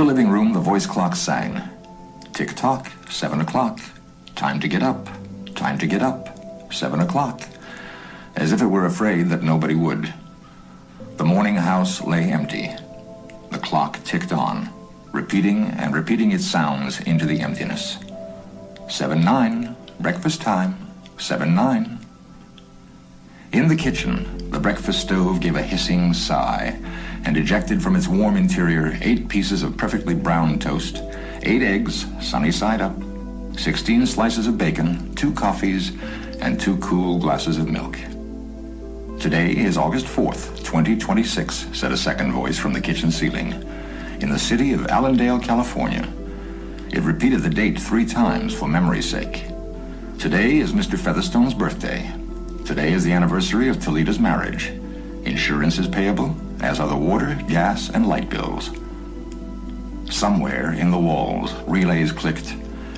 the living room, the voice clock sang. Tick-tock, 7 o'clock. Time to get up. Time to get up. 7 o'clock. As if it were afraid that nobody would. The morning house lay empty. The clock ticked on, repeating and repeating its sounds into the emptiness. 7-9, breakfast time. 7-9. In the kitchen, the breakfast stove gave a hissing sigh and ejected from its warm interior 8 pieces of perfectly brown toast, 8 eggs, sunny side up, 16 slices of bacon, 2 coffees, and 2 cool glasses of milk. Today is August 4th, 2026, said a second voice from the kitchen ceiling, in the city of Allendale, California. It repeated the date 3 times for memory's sake. Today is Mr. Featherstone's birthday. Today is the anniversary of Toledo's marriage. Insurance is payable, as are the water, gas, and light bills. Somewhere in the walls, relays clicked.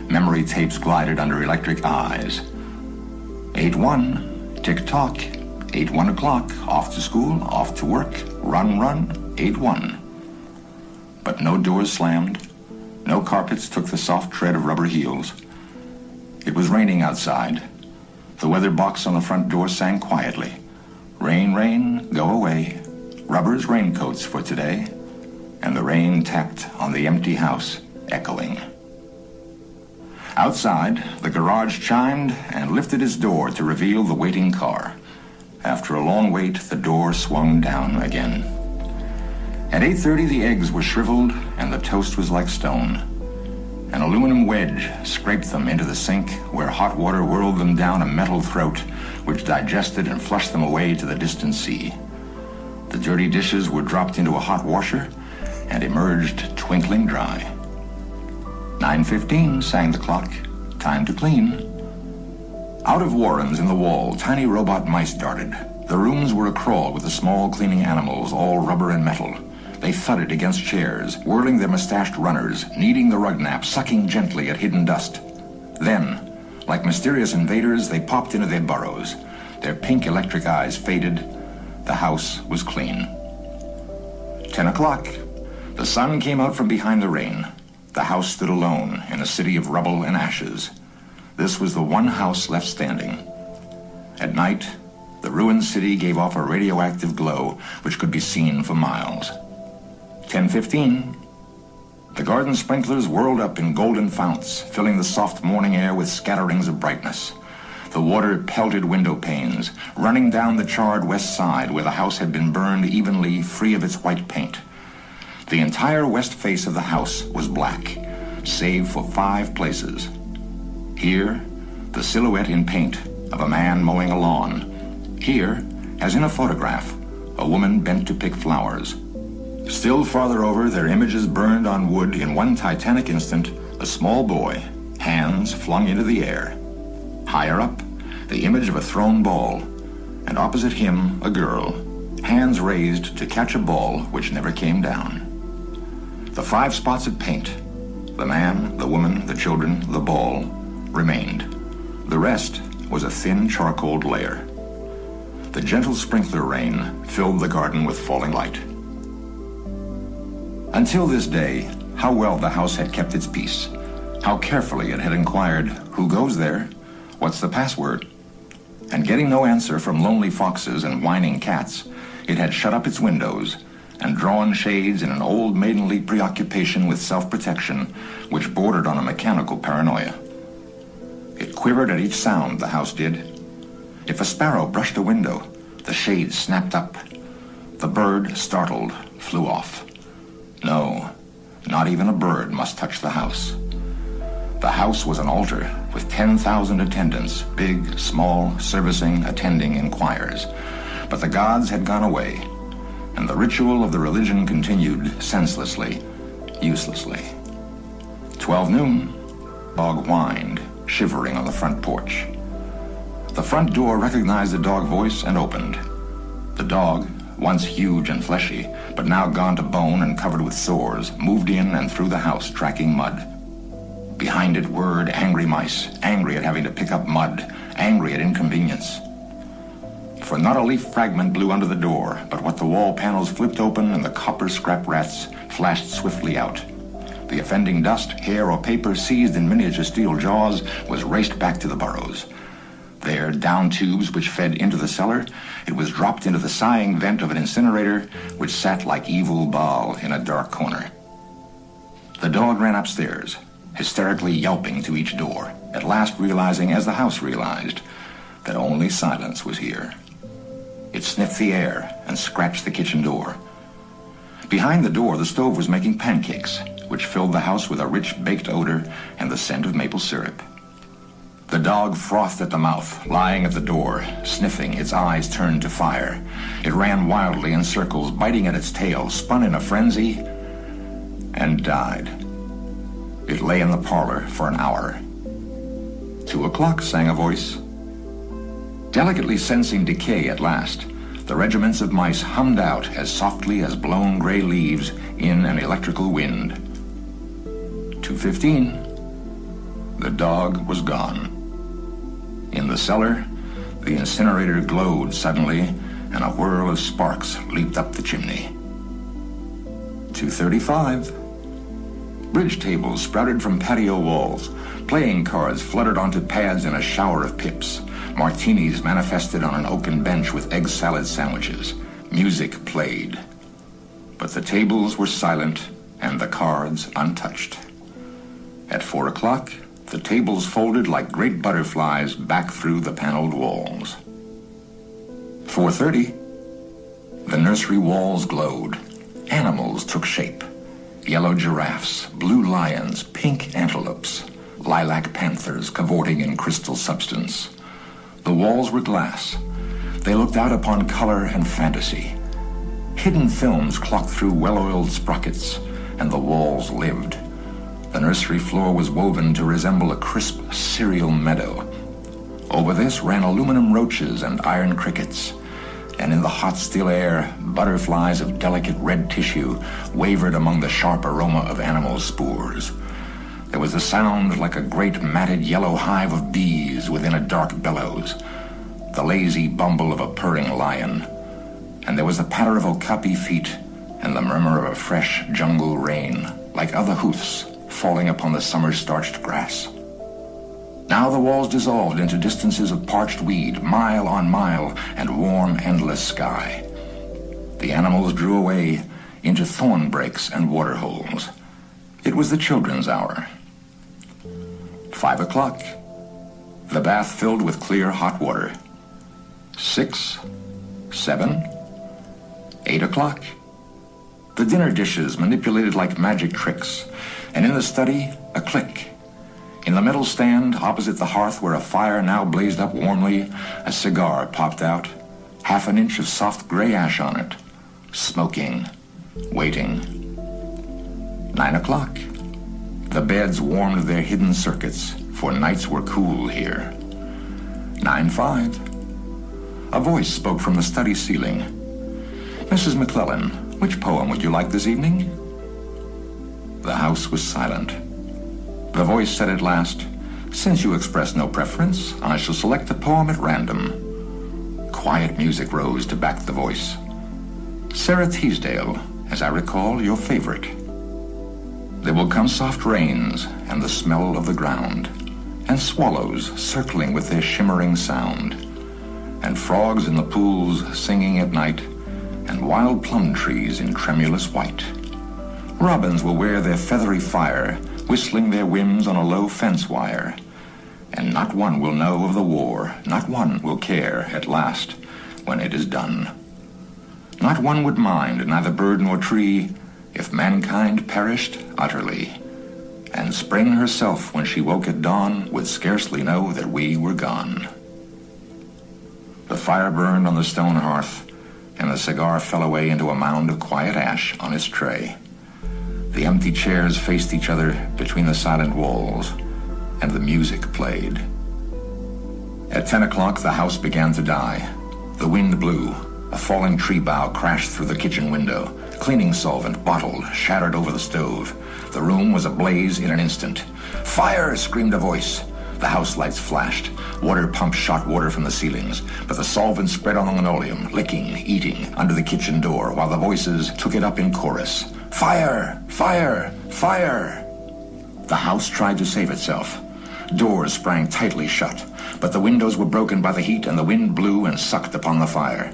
Memory tapes glided under electric eyes. 8-1, tick-tock. 8-1 o'clock, off to school, off to work, run, 8-1. But no doors slammed. No carpets took the soft tread of rubber heels. It was raining outside. The weather box on the front door sang quietly. Rain, rain, go away. Rubber's raincoats for today. And the rain tapped on the empty house, echoing. Outside, the garage chimed and lifted its door to reveal the waiting car. After a long wait, the door swung down again. At 8:30, the eggs were shriveled and the toast was like stone. An aluminum wedge scraped them into the sink where hot water whirled them down a metal throat which digested and flushed them away to the distant sea. The dirty dishes were dropped into a hot washer and emerged twinkling dry. 9:15 sang the clock. Time to clean. Out of warrens in the wall, tiny robot mice darted. The rooms were acrawl with the small cleaning animals, all rubber and metal. They thudded against chairs, whirling their mustached runners, kneading the rug nap, sucking gently at hidden dust. Then, like mysterious invaders, they popped into their burrows. Their pink electric eyes faded. The house was clean. 10 o'clock. The sun came out from behind the rain. The house stood alone in a city of rubble and ashes. This was the one house left standing. At night, the ruined city gave off a radioactive glow which could be seen for miles. 10:15. The garden sprinklers whirled up in golden founts, filling the soft morning air with scatterings of brightness. The water pelted window panes, running down the charred west side where the house had been burned evenly, free of its white paint. The entire west face of the house was black, save for 5 places. Here, the silhouette in paint of a man mowing a lawn. Here, as in a photograph, a woman bent to pick flowers. Still farther over, their images burned on wood in one titanic instant, a small boy, hands flung into the air. Higher up, the image of a thrown ball, and opposite him, a girl, hands raised to catch a ball which never came down. The 5 spots of paint, the man, the woman, the children, the ball, remained. The rest was a thin charcoal layer. The gentle sprinkler rain filled the garden with falling light. Until this day, how well the house had kept its peace. How carefully it had inquired, who goes there? What's the password? And getting no answer from lonely foxes and whining cats, it had shut up its windows and drawn shades in an old maidenly preoccupation with self-protection which bordered on a mechanical paranoia. It quivered at each sound, the house did. If a sparrow brushed a window, the shades snapped up. The bird, startled, flew off. No, not even a bird must touch the house. The house was an altar with 10,000 attendants, big, small, servicing, attending in choirs. But the gods had gone away, and the ritual of the religion continued senselessly, uselessly. 12 noon, dog whined, shivering on the front porch. The front door recognized the dog voice and opened. The dog, once huge and fleshy, but now gone to bone and covered with sores, moved in and through the house, tracking mud. Behind it whirred angry mice, angry at having to pick up mud, angry at inconvenience. For not a leaf fragment blew under the door, but what the wall panels flipped open and the copper scrap rats flashed swiftly out. The offending dust, hair, or paper seized in miniature steel jaws was raced back to the burrows. There, down tubes which fed into the cellar, it was dropped into the sighing vent of an incinerator which sat like evil Baal in a dark corner. The dog ran upstairs, hysterically yelping to each door, at last realizing, as the house realized, that only silence was here. It sniffed the air and scratched the kitchen door. Behind the door, the stove was making pancakes, which filled the house with a rich baked odor and the scent of maple syrup. The dog frothed at the mouth, lying at the door, sniffing, its eyes turned to fire. It ran wildly in circles, biting at its tail, spun in a frenzy, and died. It lay in the parlor for an hour. 2 o'clock, sang a voice. Delicately sensing decay at last, the regiments of mice hummed out as softly as blown gray leaves in an electrical wind. 2:15. The dog was gone. In the cellar, the incinerator glowed suddenly, and a whirl of sparks leaped up the chimney. 2:35. Bridge tables sprouted from patio walls. Playing cards fluttered onto pads in a shower of pips. Martinis manifested on an oaken bench with egg salad sandwiches. Music played. But the tables were silent and the cards untouched. At 4 o'clock, the tables folded like great butterflies back through the paneled walls. 4:30. The nursery walls glowed. Animals took shape. Yellow giraffes, blue lions, pink antelopes, lilac panthers cavorting in crystal substance. The walls were glass. They looked out upon color and fantasy. Hidden films clocked through well-oiled sprockets, and the walls lived. The nursery floor was woven to resemble a crisp cereal meadow. Over this ran aluminum roaches and iron crickets, and in the hot still air, butterflies of delicate red tissue wavered among the sharp aroma of animal spores. There was a sound like a great matted yellow hive of bees within a dark bellows, the lazy bumble of a purring lion, and there was the patter of okapi feet and the murmur of a fresh jungle rain, like other hoofs falling upon the summer-starched grass. Now the walls dissolved into distances of parched weed, mile on mile, and warm, endless sky. The animals drew away into thorn breaks and water holes. It was the children's hour. 5 o'clock. The bath filled with clear hot water. 6, 7, 8 o'clock. The dinner dishes manipulated like magic tricks, and in the study, a click. In the metal stand, opposite the hearth where a fire now blazed up warmly, a cigar popped out, half an inch of soft gray ash on it, smoking, waiting. 9 o'clock. The beds warmed their hidden circuits, for nights were cool here. 9:05. A voice spoke from the study ceiling. "Mrs. McClellan, which poem would you like this evening?" The house was silent. The voice said at last, "Since you express no preference, I shall select a poem at random." Quiet music rose to back the voice. "Sarah Teasdale, as I recall, your favorite." There will come soft rains and the smell of the ground, and swallows circling with their shimmering sound, and frogs in the pools singing at night, and wild plum trees in tremulous white. Robins will wear their feathery fire, whistling their whims on a low fence wire, and not one will know of the war, not one will care at last when it is done. Not one would mind, neither bird nor tree, if mankind perished utterly, and spring herself, when she woke at dawn, would scarcely know that we were gone. The fire burned on the stone hearth, and the cigar fell away into a mound of quiet ash on its tray. The empty chairs faced each other between the silent walls, and the music played. At 10 o'clock, the house began to die. The wind blew. A falling tree bough crashed through the kitchen window. Cleaning solvent, bottled, shattered over the stove. The room was ablaze in an instant. "Fire!" screamed a voice. The house lights flashed. Water pumps shot water from the ceilings, but the solvent spread on the linoleum, licking, eating, under the kitchen door, while the voices took it up in chorus. "Fire! Fire! Fire! The house tried to save itself. Doors sprang tightly shut, but the windows were broken by the heat and the wind blew and sucked upon the fire.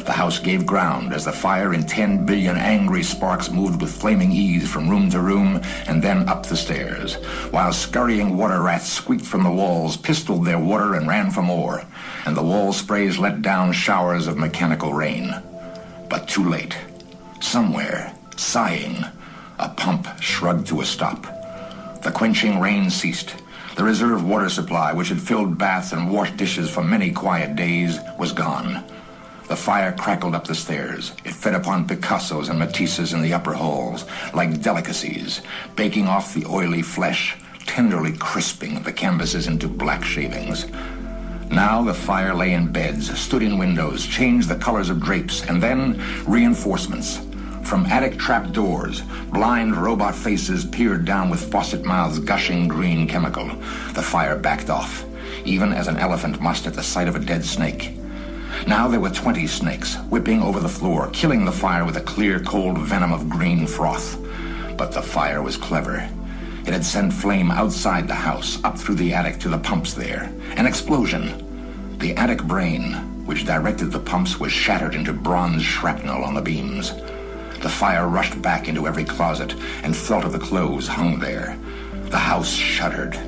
The house gave ground as the fire in 10 billion angry sparks moved with flaming ease from room to room and then up the stairs, while scurrying water rats squeaked from the walls, pistoled their water and ran for more, and the wall sprays let down showers of mechanical rain. But too late. Somewhere, sighing, a pump shrugged to a stop. The quenching rain ceased. The reserve water supply, which had filled baths and washed dishes for many quiet days, was gone. The fire crackled up the stairs. It fed upon Picassos and Matisses in the upper halls, like delicacies, baking off the oily flesh, tenderly crisping the canvases into black shavings. Now the fire lay in beds, stood in windows, changed the colors of drapes, and then reinforcements. From attic trap doors, blind robot faces peered down with faucet mouths gushing green chemical. The fire backed off, even as an elephant must at the sight of a dead snake. Now there were 20 snakes, whipping over the floor, killing the fire with a clear, cold venom of green froth. But the fire was clever. It had sent flame outside the house, up through the attic to the pumps there. An explosion. The attic brain, which directed the pumps, was shattered into bronze shrapnel on the beams. The fire rushed back into every closet and felt of the clothes hung there. The house shuddered.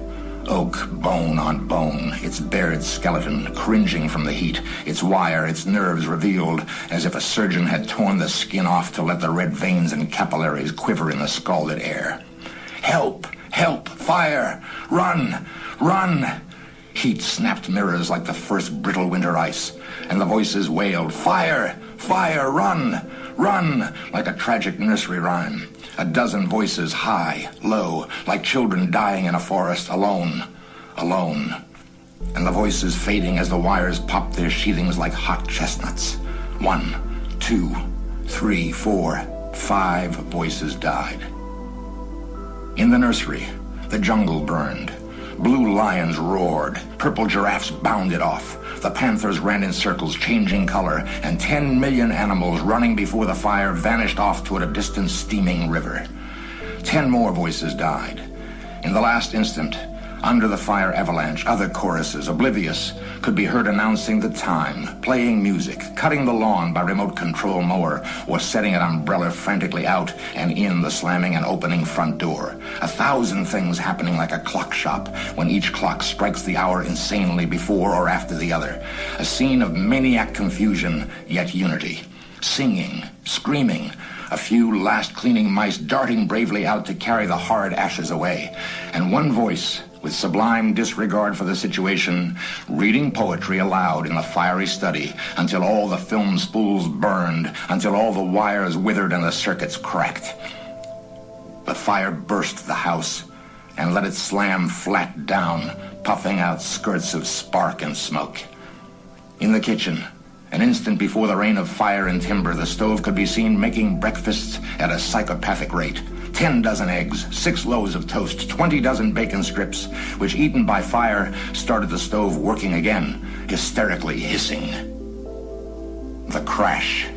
Oak, bone on bone, its bared skeleton cringing from the heat, its wire, its nerves revealed, as if a surgeon had torn the skin off to let the red veins and capillaries quiver in the scalded air. Help! Help! Fire! Run! Run! Heat snapped mirrors like the first brittle winter ice, and the voices wailed, Fire! Fire! Run! Run! Like a tragic nursery rhyme. A dozen voices, high, low, like children dying in a forest, alone, alone. And the voices fading as the wires popped their sheathings like hot chestnuts. 1, 2, 3, 4, 5 voices died. In the nursery, the jungle burned. Blue lions roared. Purple giraffes bounded off. The panthers ran in circles, changing color, and 10 million animals running before the fire vanished off toward a distant steaming river. 10 more voices died. In the last instant, under the fire avalanche, other choruses, oblivious, could be heard announcing the time, playing music, cutting the lawn by remote control mower, or setting an umbrella frantically out and in the slamming and opening front door. 1,000 things happening like a clock shop when each clock strikes the hour insanely before or after the other. A scene of maniac confusion, yet unity. Singing, screaming, a few last cleaning mice darting bravely out to carry the horrid ashes away, and one voice, with sublime disregard for the situation, reading poetry aloud in the fiery study until all the film spools burned, until all the wires withered and the circuits cracked. The fire burst the house and let it slam flat down, puffing out skirts of spark and smoke. In the kitchen, an instant before the rain of fire and timber, the stove could be seen making breakfasts at a psychopathic rate. 10 dozen eggs, 6 loaves of toast, 20 dozen bacon strips, which, eaten by fire, started the stove working again, hysterically hissing. The crash.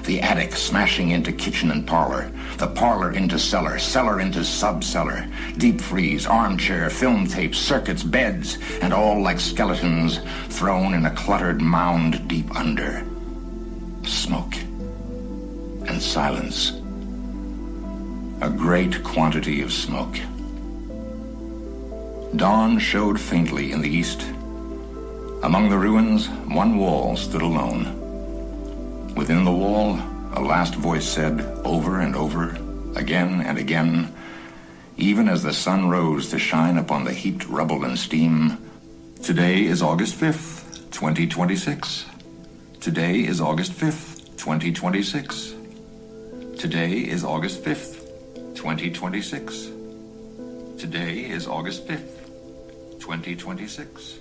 The attic smashing into kitchen and parlor, the parlor into cellar, cellar into sub-cellar, deep freeze, armchair, film tape, circuits, beds, and all like skeletons thrown in a cluttered mound deep under. Smoke and silence. A great quantity of smoke. Dawn showed faintly in the east. Among the ruins, one wall stood alone. Within the wall, a last voice said, over and over, again and again, even as the sun rose to shine upon the heaped rubble and steam, today is August 5th, 2026. Today is August 5th, 2026. Today is August 5th, 2026. Today is August 5th, 2026.